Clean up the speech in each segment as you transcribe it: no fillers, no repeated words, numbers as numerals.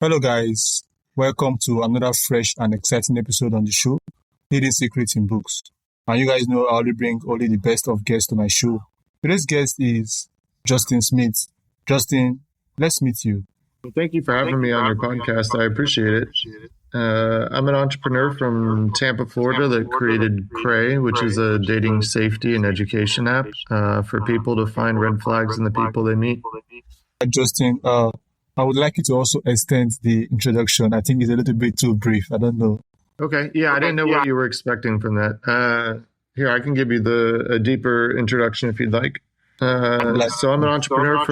Hello, guys. Welcome to another fresh and exciting episode on the show, Hidden Secrets in Books. And you guys know I only bring only the best of guests to my show. Today's guest is Justin Smith. Justin, let's meet you. Well, thank you for having me on your podcast. I appreciate it. I'm an entrepreneur from Tampa, Florida that created Cray, which is a dating safety and education app for people to find red flags in the people they meet. Justin, I would like you to also extend the introduction. I think it's a little bit too brief. I don't know. Okay. Yeah, I didn't know what you were expecting from that. Here, I can give you a deeper introduction if you'd like. So I'm an entrepreneur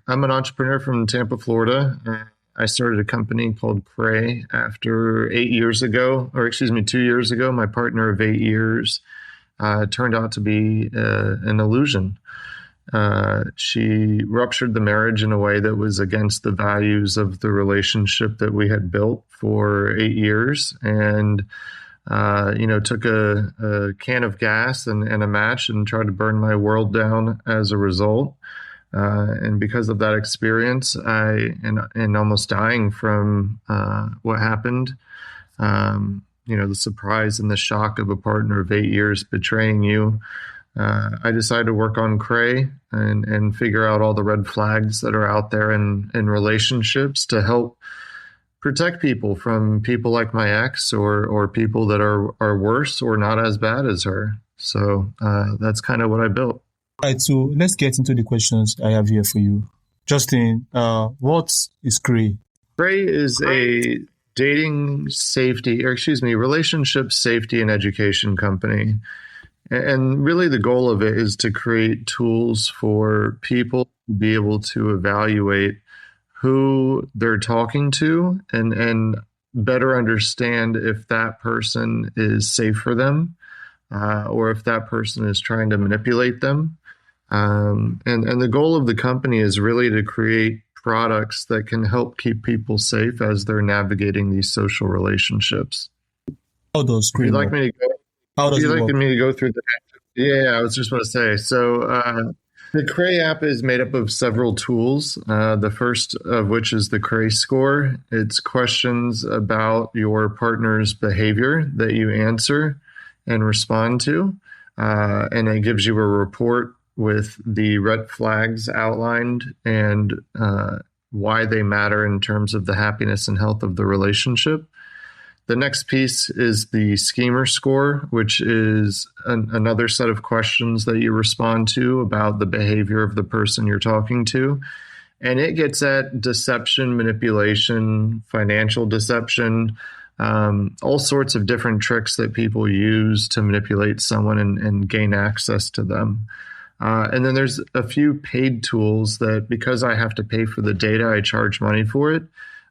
I'm an entrepreneur from Tampa, Florida. I started a company called Cray after 8 years ago, or excuse me, 2 years ago. My partner of 8 years turned out to be an illusion. She ruptured the marriage in a way that was against the values of the relationship that we had built for 8 years, and took a can of gas and a match and tried to burn my world down as a result. And because of that experience, and almost dying from what happened, the surprise and the shock of a partner of 8 years betraying you, I decided to work on Cray and figure out all the red flags that are out there in relationships to help protect people from people like my ex or people that are worse or not as bad as her. So that's kind of what I built. All right, so let's get into the questions I have here for you. Justin, what is Cray? Cray is a relationship safety and education company. And really the goal of it is to create tools for people to be able to evaluate who they're talking to and better understand if that person is safe for them or if that person is trying to manipulate them. And the goal of the company is really to create products that can help keep people safe as they're navigating these social relationships. How does Cray work? Would you like me to go through the app? Yeah, I was just going to say. So the Cray app is made up of several tools. The first of which is the Cray score. It's questions about your partner's behavior that you answer and respond to. And it gives you a report with the red flags outlined and why they matter in terms of the happiness and health of the relationship. The next piece is the schemer score, which is another set of questions that you respond to about the behavior of the person you're talking to. And it gets at deception, manipulation, financial deception, all sorts of different tricks that people use to manipulate someone and gain access to them. And then there's a few paid tools that, because I have to pay for the data, I charge money for it.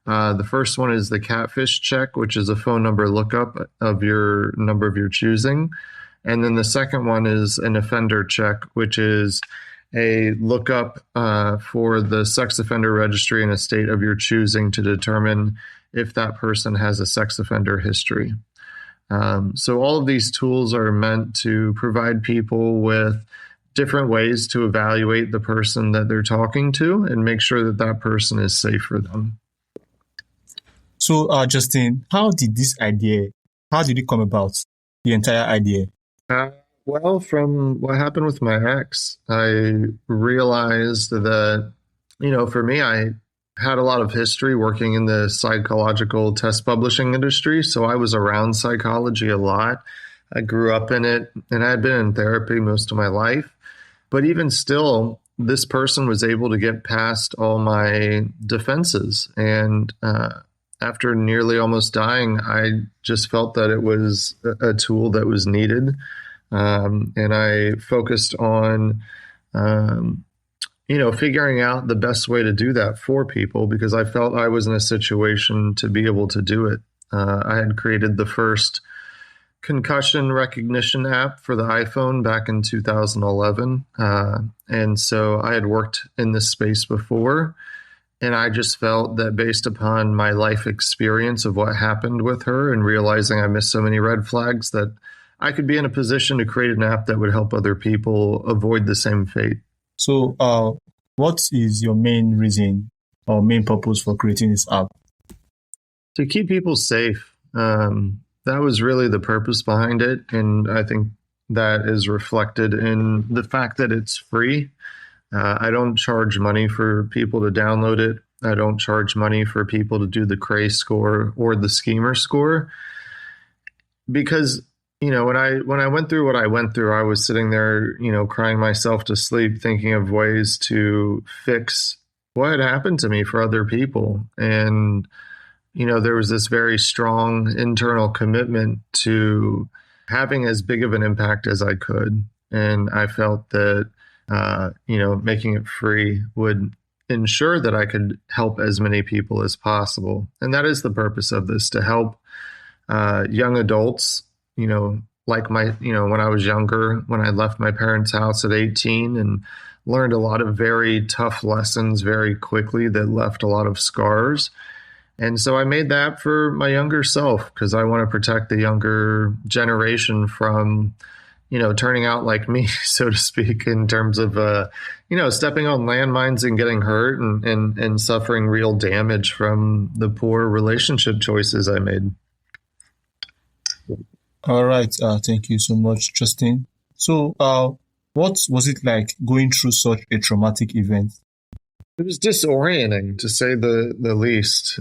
The first one is the catfish check, which is a phone number lookup of your number of your choosing. And then the second one is an offender check, which is a lookup for the sex offender registry in a state of your choosing to determine if that person has a sex offender history. So all of these tools are meant to provide people with different ways to evaluate the person that they're talking to and make sure that that person is safe for them. So, Justin, how did it come about, the entire idea? Well, from what happened with my ex, I realized that, for me, I had a lot of history working in the psychological test publishing industry. So I was around psychology a lot. I grew up in it, and I had been in therapy most of my life. But even still, this person was able to get past all my defenses. And after nearly almost dying, I just felt that it was a tool that was needed. And I focused on, figuring out the best way to do that for people because I felt I was in a situation to be able to do it. I had created the first concussion recognition app for the iPhone back in 2011. And so I had worked in this space before. And I just felt that based upon my life experience of what happened with her and realizing I missed so many red flags that I could be in a position to create an app that would help other people avoid the same fate. So what is your main reason or main purpose for creating this app? To keep people safe. That was really the purpose behind it. And I think that is reflected in the fact that it's free. I don't charge money for people to download it. I don't charge money for people to do the Cray score or the schemer score, because when I went through what I went through, I was sitting there, crying myself to sleep, thinking of ways to fix what had happened to me for other people. And there was this very strong internal commitment to having as big of an impact as I could. And I felt that making it free would ensure that I could help as many people as possible. And that is the purpose of this, to help young adults, like when I was younger, when I left my parents' house at 18 and learned a lot of very tough lessons very quickly that left a lot of scars. And so I made that for my younger self, because I want to protect the younger generation from turning out like me, so to speak, in terms of, stepping on landmines and getting hurt and suffering real damage from the poor relationship choices I made. All right. Thank you so much, Justin. So, what was it like going through such a traumatic event? It was disorienting, to say the least.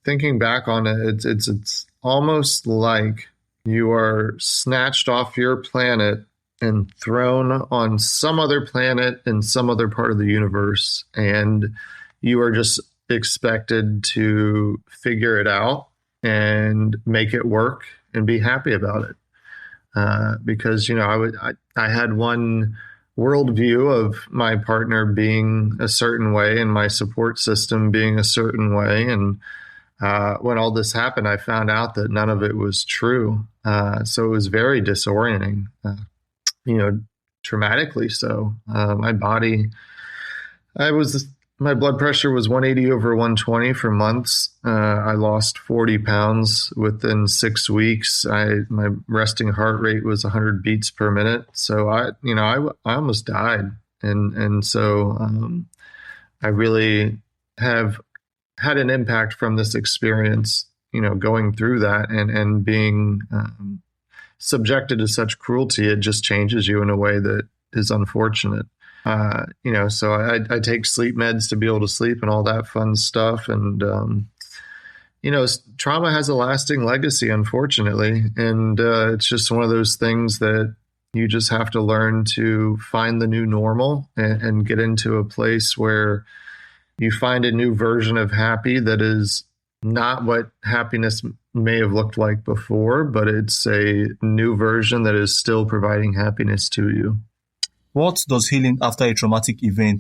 Thinking back on it, it's almost like you are snatched off your planet and thrown on some other planet in some other part of the universe. And you are just expected to figure it out and make it work and be happy about it. Because, I had one worldview of my partner being a certain way and my support system being a certain way. And when all this happened, I found out that none of it was true. So it was very disorienting, traumatically so. My blood pressure was 180 over 120 for months. I lost 40 pounds within 6 weeks. My resting heart rate was 100 beats per minute. So I almost died. And so I really have had an impact from this experience, going through that and being subjected to such cruelty. It just changes you in a way that is unfortunate. So I take sleep meds to be able to sleep and all that fun stuff. And, trauma has a lasting legacy, unfortunately. And it's just one of those things that you just have to learn to find the new normal and get into a place where you find a new version of happy that is not what happiness may have looked like before, but it's a new version that is still providing happiness to you. What does healing after a traumatic event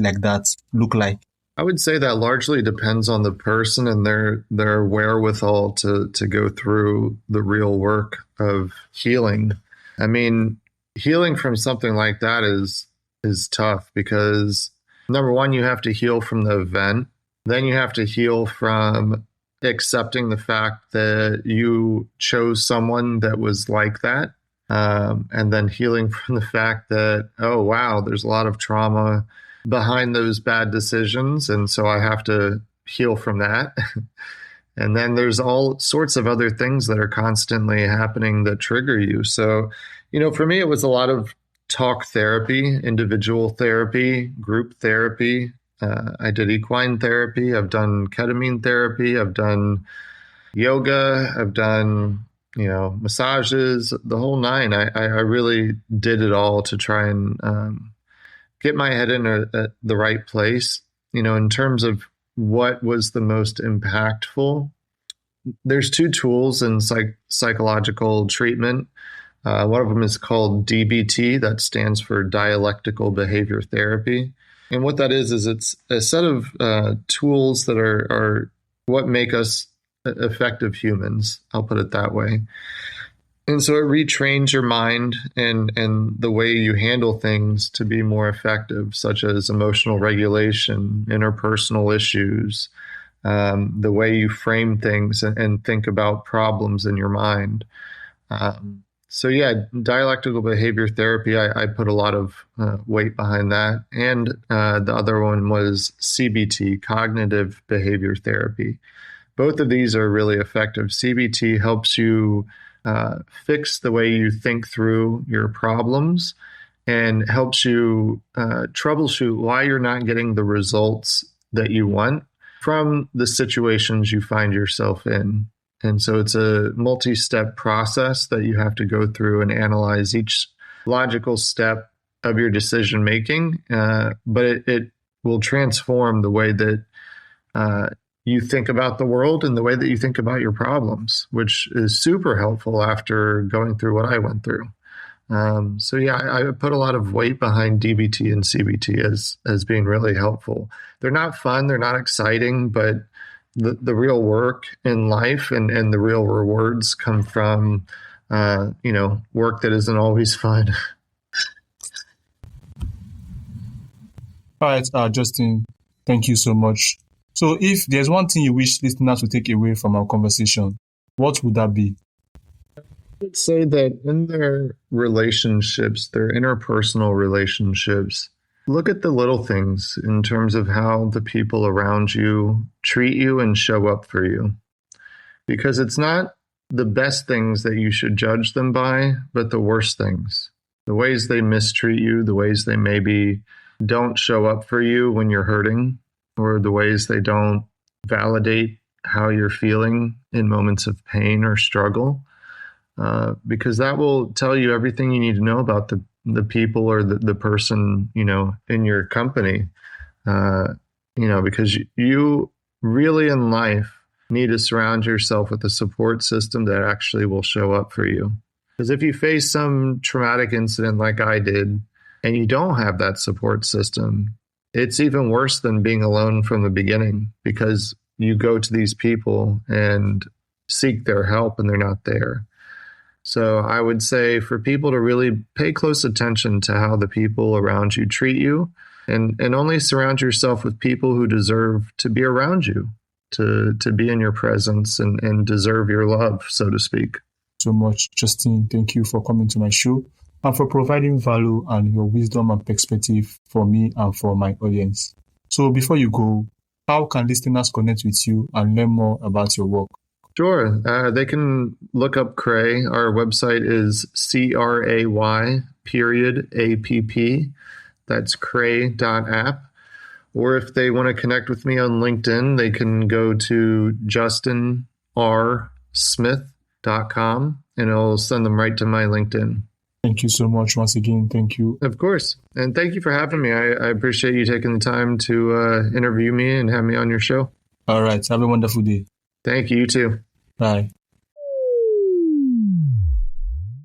like that look like? I would say that largely depends on the person and their wherewithal to go through the real work of healing. I mean, healing from something like that is tough, because number one, you have to heal from the event. Then you have to heal from accepting the fact that you chose someone that was like that. And then healing from the fact that, oh, wow, there's a lot of trauma behind those bad decisions. And so I have to heal from that. And then there's all sorts of other things that are constantly happening that trigger you. So, for me, it was a lot of talk therapy, individual therapy, group therapy. I did equine therapy. I've done ketamine therapy. I've done yoga. I've done, massages, the whole nine. I really did it all to try and get my head in the right place. In terms of what was the most impactful, there's two tools in psychological treatment. One of them is called DBT, that stands for dialectical behavior therapy. And what that is it's a set of tools that are what make us effective humans. I'll put it that way. And so it retrains your mind and the way you handle things to be more effective, such as emotional regulation, interpersonal issues, the way you frame things and think about problems in your mind. So yeah, dialectical behavior therapy, I put a lot of weight behind that. And the other one was CBT, cognitive behavior therapy. Both of these are really effective. CBT helps you fix the way you think through your problems and helps you troubleshoot why you're not getting the results that you want from the situations you find yourself in. And so it's a multi-step process that you have to go through and analyze each logical step of your decision making. But it will transform the way that you think about the world and the way that you think about your problems, which is super helpful after going through what I went through. So yeah, I put a lot of weight behind DBT and CBT as being really helpful. They're not fun, they're not exciting, but the real work in life and the real rewards come from work that isn't always fun. All right, Justin, thank you so much. So if there's one thing you wish listeners to take away from our conversation, what would that be? I would say that in their relationships, their interpersonal relationships, look at the little things in terms of how the people around you treat you and show up for you. Because it's not the best things that you should judge them by, but the worst things. The ways they mistreat you, the ways they maybe don't show up for you when you're hurting, or the ways they don't validate how you're feeling in moments of pain or struggle. Because that will tell you everything you need to know about the people or the person, in your company. Because you really in life need to surround yourself with a support system that actually will show up for you. Because if you face some traumatic incident like I did, and you don't have that support system, it's even worse than being alone from the beginning, because you go to these people and seek their help and they're not there. So I would say for people to really pay close attention to how the people around you treat you, and only surround yourself with people who deserve to be around you, to be in your presence and deserve your love, so to speak. So much, Justin. Thank you for coming to my show and for providing value and your wisdom and perspective for me and for my audience. So before you go, how can listeners connect with you and learn more about your work? Sure. They can look up Cray. Our website is CRAY.app. That's cray.app. Or if they want to connect with me on LinkedIn, they can go to justinrsmith.com and it'll send them right to my LinkedIn. Thank you so much once again. Thank you. Of course. And thank you for having me. I appreciate you taking the time to interview me and have me on your show. All right. Have a wonderful day. Thank you. You too. Bye.